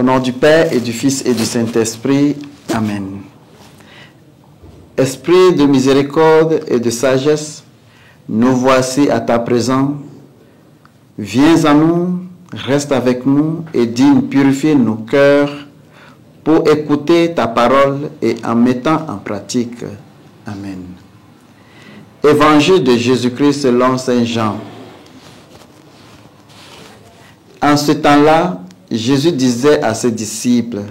nom du Père et du Fils et du Saint-Esprit. Amen. Esprit de miséricorde et de sagesse, nous voici à ta présence. Viens à nous, reste avec nous et digne purifier nos cœurs pour écouter ta parole et en mettant en pratique. Amen. Évangile de Jésus-Christ selon Saint Jean. En ce temps-là, Jésus disait à ses disciples,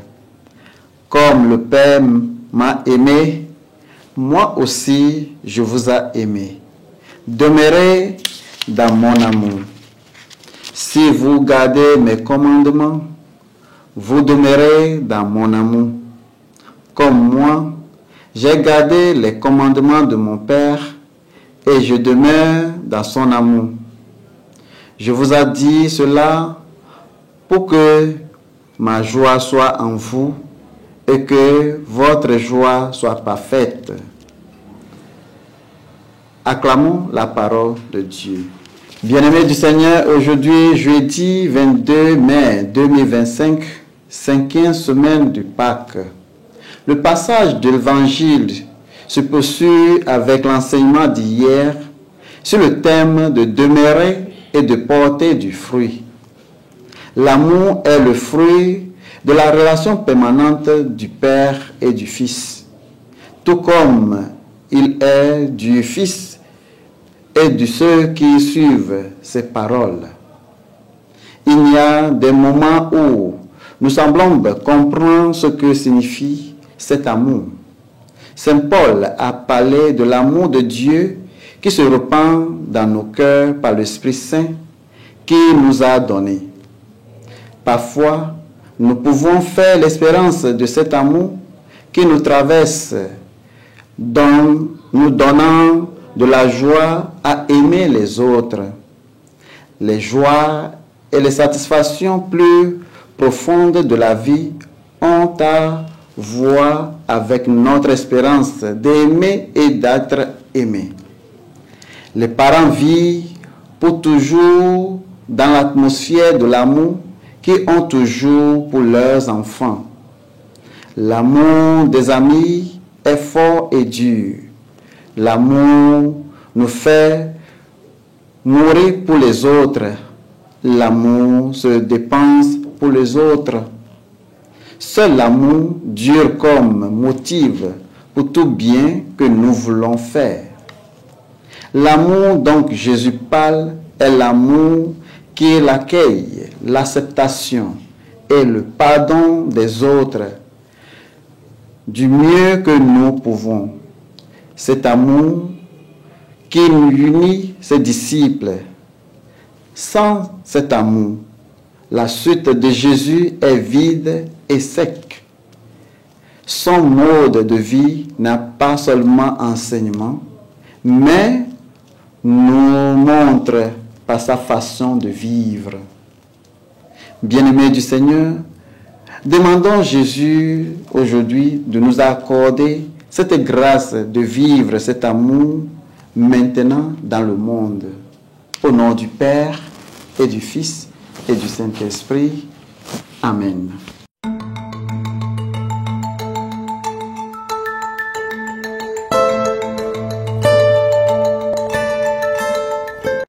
« Comme le Père m'a aimé, moi aussi je vous ai aimé. Demeurez dans mon amour. Si vous gardez mes commandements, vous demeurez dans mon amour. Comme moi, j'ai gardé les commandements de mon Père et je demeure dans son amour. Je vous ai dit cela pour que ma joie soit en vous et que votre joie soit parfaite. » Acclamons la parole de Dieu. Bien-aimés du Seigneur, aujourd'hui, jeudi 22 mai 2025, 5e semaine du Pâques. Le passage de l'Évangile se poursuit avec l'enseignement d'hier sur le thème de demeurer et de porter du fruit. L'amour est le fruit de la relation permanente du Père et du Fils, tout comme il est du Fils et de ceux qui suivent ses paroles. Il y a des moments où nous semblons comprendre ce que signifie cet amour. Saint Paul a parlé de l'amour de Dieu qui se répand dans nos cœurs par l'Esprit Saint qui nous a donné. Parfois, nous pouvons faire l'expérience de cet amour qui nous traverse, nous donnant de la joie à aimer les autres. Les joies et les satisfactions plus profondes de la vie ont à voir avec notre espérance d'aimer et d'être aimé. Les parents vivent pour toujours dans l'atmosphère de l'amour qu'ils ont toujours pour leurs enfants. L'amour des amis est fort et dur. L'amour nous fait mourir pour les autres. L'amour se dépense pour les autres. Seul l'amour dure comme motif pour tout bien que nous voulons faire. L'amour dont Jésus parle est l'amour qui est l'accueil, l'acceptation et le pardon des autres du mieux que nous pouvons. Cet amour qui unit ses disciples. Sans cet amour, la suite de Jésus est vide et sec. Son mode de vie n'a pas seulement enseignement, mais nous montre par sa façon de vivre. Bien-aimés du Seigneur, demandons à Jésus aujourd'hui de nous accorder cette grâce de vivre cet amour maintenant dans le monde. Au nom du Père et du Fils et du Saint-Esprit. Amen.